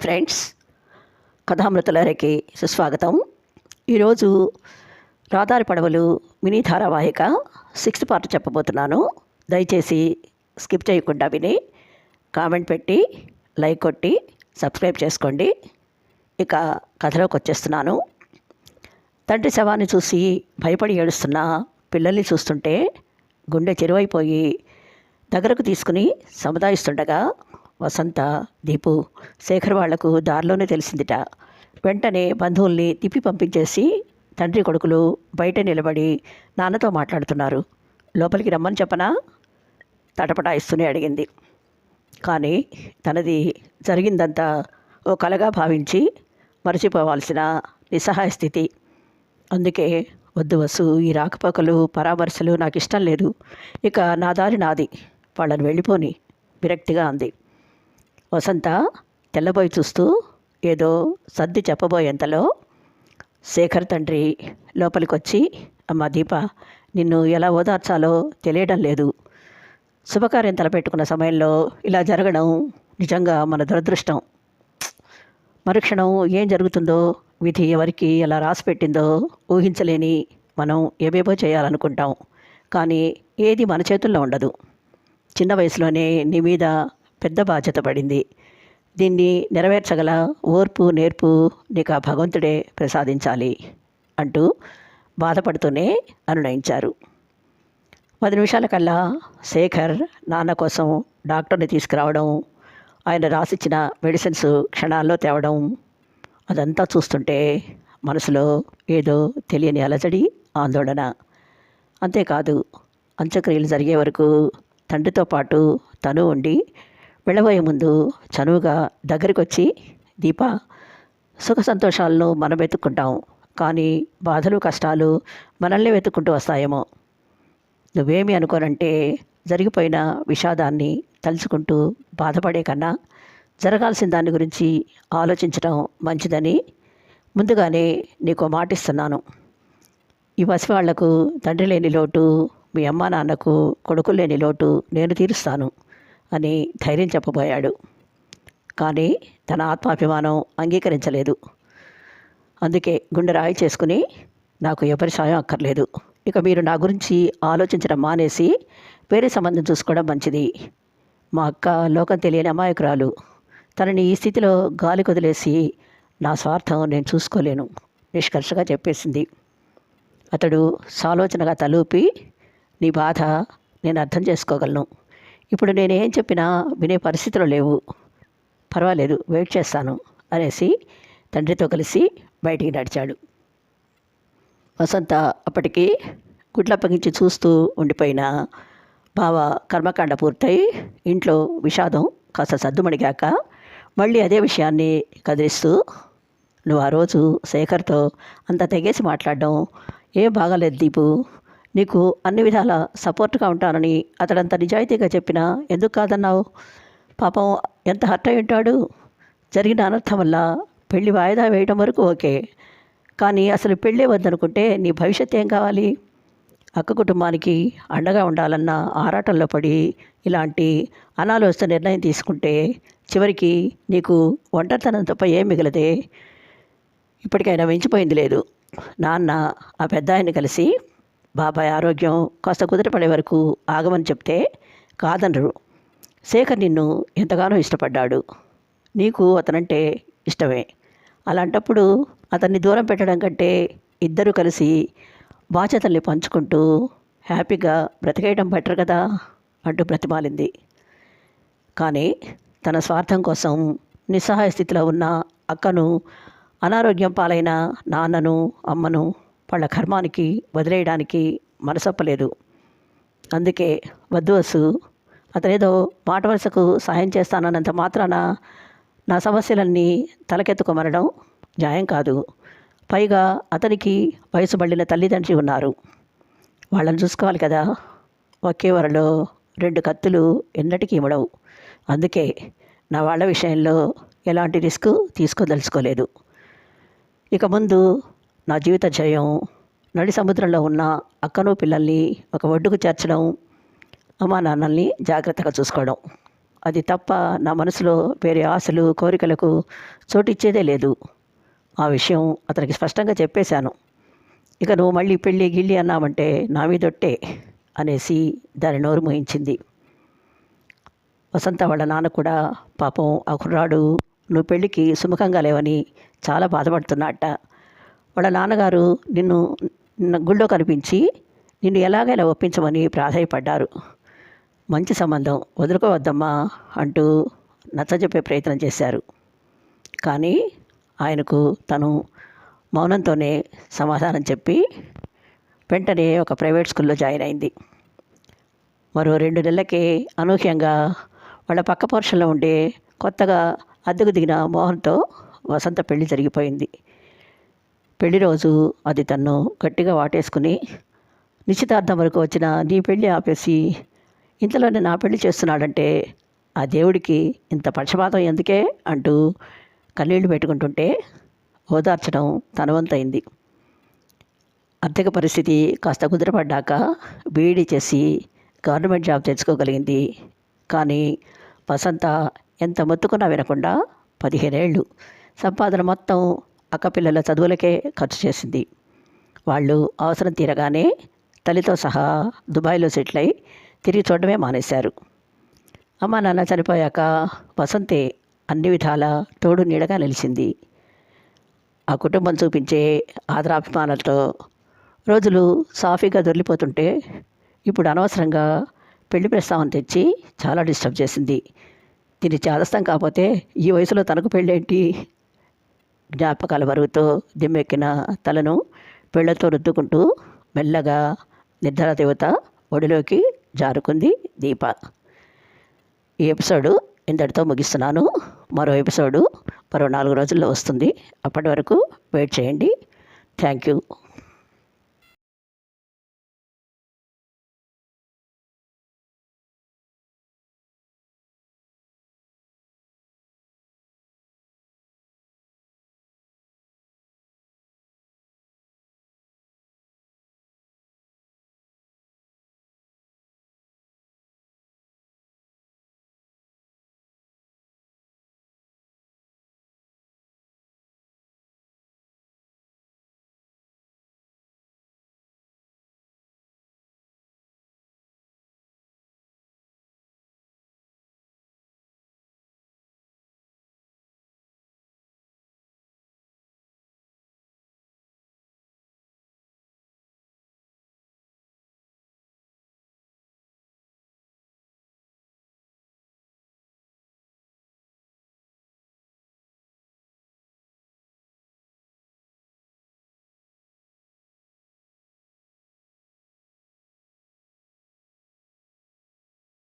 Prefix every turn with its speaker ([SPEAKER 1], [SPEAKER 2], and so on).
[SPEAKER 1] Friends, కథామృతులకి సుస్వాగతం. ఈరోజు రాధారి పడవలు మినీ ధారావాహిక 6th పార్ట్ చెప్పబోతున్నాను. దయచేసి స్కిప్ చేయకుండా విని కామెంట్ పెట్టి లైక్ కొట్టి సబ్స్క్రైబ్ చేసుకోండి. ఇక కథలోకి వచ్చేస్తున్నాను. తండ్రి శవాన్ని చూసి భయపడి ఏడుస్తున్న పిల్లల్ని చూస్తుంటే గుండె చెరువైపోయి దగ్గరకు తీసుకుని సముదాయిస్తుండగా వసంత, దీపు, శేఖర్ వాళ్లకు దారిలోనే తెలిసిందిట. వెంటనే బంధువుల్ని తిప్పి పంపించేసి తండ్రి కొడుకులు బయట నిలబడి నాన్నతో మాట్లాడుతున్నారు. లోపలికి రమ్మని చెప్పనా? తటపటాయిస్తూనే అడిగింది. కానీ తనది జరిగిందంతా ఓ కలగా భావించి మరచిపోవాల్సిన నిస్సహాయ స్థితి. అందుకే వద్దు వసు, ఈ రాకపోకలు పరామర్శలు నాకు ఇష్టం లేదు. ఇక నా దారి నాది, వాళ్ళని వెళ్ళిపోని విరక్తిగా అంది. వసంత తెల్లబోయి చూస్తూ ఏదో సర్ది చెప్పబోయేంతలో శేఖర్ తండ్రి లోపలికొచ్చి, అమ్మ దీప, నిన్ను ఎలా ఓదార్చాలో తెలియడం లేదు. శుభకార్యం తలపెట్టుకున్న సమయంలో ఇలా జరగడం నిజంగా మన దురదృష్టం. మరుక్షణం ఏం జరుగుతుందో, విధి ఎవరికి ఎలా రాసిపెట్టిందో ఊహించలేని మనం ఏవేవో చేయాలనుకుంటాం. కానీ ఏది మన చేతుల్లో ఉండదు. చిన్న వయసులోనే నీ మీద పెద్ద బాధ్యత పడింది. దీన్ని నెరవేర్చగల ఓర్పు నేర్పు నీకు ఆ భగవంతుడే ప్రసాదించాలి అంటూ బాధపడుతూనే అనునయించారు. 10 నిమిషాల కల్లా శేఖర్ నాన్న కోసం డాక్టర్ని తీసుకురావడం, ఆయన రాసిచ్చిన మెడిసిన్స్ క్షణాల్లో తేవడం, అదంతా చూస్తుంటే మనసులో ఏదో తెలియని అలజడి, ఆందోళన. అంతేకాదు, అంత్యక్రియలు జరిగే వరకు తండ్రితో పాటు తను ఉండి వెళ్ళబోయే ముందు చనువుగా దగ్గరికి వచ్చి, దీప, సుఖ సంతోషాలను మనం వెతుక్కుంటాం, కానీ బాధలు కష్టాలు మనల్ని వెతుక్కుంటూ వస్తాయేమో. నువ్వేమి అనుకోనంటే జరిగిపోయిన విషాదాన్ని తలుచుకుంటూ బాధపడే కన్నా జరగాల్సిన దాని గురించి ఆలోచించడం మంచిదని ముందుగానే నీకు మాటిస్తున్నాను. ఈ పసివాళ్లకు తండ్రి లేని లోటు, మీ అమ్మా నాన్నకు కొడుకులు లేని లోటు నేను తీరుస్తాను అని ధైర్యం చెప్పబోయాడు. కానీ తన ఆత్మాభిమానం అంగీకరించలేదు. అందుకే గుండె రాయి చేసుకుని, నాకు ఎవరి సాయం అక్కర్లేదు. ఇక మీరు నా గురించి ఆలోచించడం మానేసి వేరే సంబంధం చూసుకోవడం మంచిది. మా అక్క లోకం తెలియని అమాయకురాలు. తనని ఈ స్థితిలో గాలి కొదిలేసి నా స్వార్థం నేను చూసుకోలేను నిష్కర్షగా చెప్పేసింది. అతడు సాలోచనగా తలూపి, నీ బాధ నేను అర్థం చేసుకోగలను. ఇప్పుడు నేనేం చెప్పినా వినే పరిస్థితిలో లేవు. పర్వాలేదు, వెయిట్ చేస్తాను అనేసి తండ్రితో కలిసి బయటికి నడిచాడు. వసంత అప్పటికి గుడ్లప్పగించి చూస్తూ ఉండిపోయిన బావ కర్మకాండ పూర్తయి ఇంట్లో విషాదం కాస్త సద్దుమణిగాక మళ్ళీ అదే విషయాన్ని కదిలిస్తూ, నువ్వు ఆ రోజు శేఖర్తో అంత తెగేసి మాట్లాడడం ఏం బాగాలేదు దీపు. నీకు అన్ని విధాల సపోర్ట్గా ఉంటానని అతడంత నిజాయితీగా చెప్పినా ఎందుకు కాదన్నావు? పాపం ఎంత హర్ట్ అయి ఉంటాడు. జరిగిన అనర్థం వల్ల పెళ్లి వాయిదా వేయడం వరకు ఓకే, కానీ అసలు పెళ్ళే వద్దనుకుంటే నీ భవిష్యత్తు ఏం కావాలి? అక్క కుటుంబానికి అండగా ఉండాలన్న ఆరాటంలో పడి ఇలాంటి అనాలోచిత నిర్ణయం తీసుకుంటే చివరికి నీకు ఒంటరితనం తప్ప ఏం మిగలదే. ఇప్పటికైనా మించిపోయింది లేదు. నాన్న ఆ పెద్ద ఆయన్ని కలిసి బాబాయ్ ఆరోగ్యం కాస్త కుదిరిపడే వరకు ఆగమని చెప్తే కాదనరు. శేఖర్ నిన్ను ఎంతగానో ఇష్టపడ్డాడు. నీకు అతనంటే ఇష్టమే. అలాంటప్పుడు అతన్ని దూరం పెట్టడం కంటే ఇద్దరు కలిసి బాధ్యతల్ని పంచుకుంటూ హ్యాపీగా బ్రతికేయడం బెటర్ కదా అంటూ బ్రతిమాలింది. కానీ తన స్వార్థం కోసం నిస్సహాయ స్థితిలో ఉన్న అక్కను, అనారోగ్యం పాలైన నాన్నను, అమ్మను వాళ్ళ కర్మానికి వదిలేయడానికి మనసొప్పలేదు. అందుకే వద్దు వసు, అతనేదో మాట వరుసకు సాయం చేస్తానన్నంత మాత్రాన నా సమస్యలన్నీ తలకెత్తుకోమనడం న్యాయం కాదు. పైగా అతనికి వయసు పడిన తల్లిదండ్రి ఉన్నారు. వాళ్ళని చూసుకోవాలి కదా. ఒకే వరలో 2 కత్తులు ఎన్నటికీ ఇమడవు. అందుకే నా వాళ్ళ విషయంలో ఎలాంటి రిస్క్ తీసుకోదలుచుకోలేదు. ఇక ముందు నా జీవిత జయం నడి సముద్రంలో ఉన్న అక్కను పిల్లల్ని ఒక ఒడ్డుకు చేర్చడం, అమ్మా నాన్నల్ని జాగ్రత్తగా చూసుకోవడం. అది తప్ప నా మనసులో వేరే ఆశలు కోరికలకు చోటిచ్చేదే లేదు. ఆ విషయం అతనికి స్పష్టంగా చెప్పేశాను. ఇక నువ్వు మళ్ళీ పెళ్ళి గిళ్ళి అన్నావంటే నా మీదొట్టే అనేసి దాని నోరు మూయించింది. వసంత వాళ్ళ నాన్న కూడా పాపం ఆ కుర్రాడు నువ్వు పెళ్ళికి సుముఖంగా లేవని చాలా బాధపడుతున్నట్ట. వాళ్ళ నాన్నగారు నిన్ను గుళ్ళో కనిపించి నిన్ను ఎలాగైనా ఒప్పించమని ప్రాధాయపడ్డారు. మంచి సంబంధం వదులుకోవద్దమ్మా అంటూ నచ్చజెప్పే ప్రయత్నం చేశారు. కానీ ఆయనకు తను మౌనంతోనే సమాధానం చెప్పి వెంటనే ఒక ప్రైవేట్ స్కూల్లో జాయిన్ అయింది. మరో 2 నెలలకే అనూహ్యంగా వాళ్ళ పక్క పోర్షన్లో ఉండే కొత్తగా అద్దెకు దిగిన మోహన్తో వసంత పెళ్లి జరిగిపోయింది. పెళ్లి రోజు అది తన్ను గట్టిగా వాటేసుకుని నిశ్చితార్థం వరకు వచ్చిన నీ పెళ్ళి ఆపేసి ఇంతలోనే నా పెళ్లి చేస్తున్నాడంటే ఆ దేవుడికి ఇంత పక్షపాతం ఎందుకే అంటూ కన్నీళ్లు పెట్టుకుంటుంటే ఓదార్చడం తన వంతైంది. ఆర్థిక పరిస్థితి కాస్త కుదిరపడ్డాక బీఈడీ చేసి గవర్నమెంట్ జాబ్ తెచ్చుకోగలిగింది. కానీ వసంత ఎంత మొత్తుకున్నా వినకుండా 15 ఏళ్ళు సంపాదన మొత్తం అక్కపిల్లల చదువులకే ఖర్చు చేసింది. వాళ్ళు అవసరం తీరగానే తల్లితో సహా దుబాయ్లో సెటిల్ అయి తిరిగి చూడడమే మానేశారు. అమ్మా నాన్న చనిపోయాక వసంతే అన్ని విధాల తోడు నీడగా నిలిచింది. ఆ కుటుంబం చూపించే ఆదరాభిమానాలతో రోజులు సాఫీగా దొర్లిపోతుంటే ఇప్పుడు అనవసరంగా పెళ్లి ప్రస్తావన తెచ్చి చాలా డిస్టర్బ్ చేసింది. దీన్ని చేదస్తం కాకపోతే ఈ వయసులో తనకు పెళ్ళేంటి? జ్ఞాపకాల బరువుతో దిమ్మెక్కిన తలను పెళ్లతో రుద్దుకుంటూ మెల్లగా నిద్ర దేవత ఒడిలోకి జారుకుంది దీప. ఈ ఎపిసోడు ఇంతటితో ముగిస్తున్నాను. మరో ఎపిసోడు మరో 4 రోజుల్లో వస్తుంది. అప్పటి వరకు వెయిట్ చేయండి. Thank you.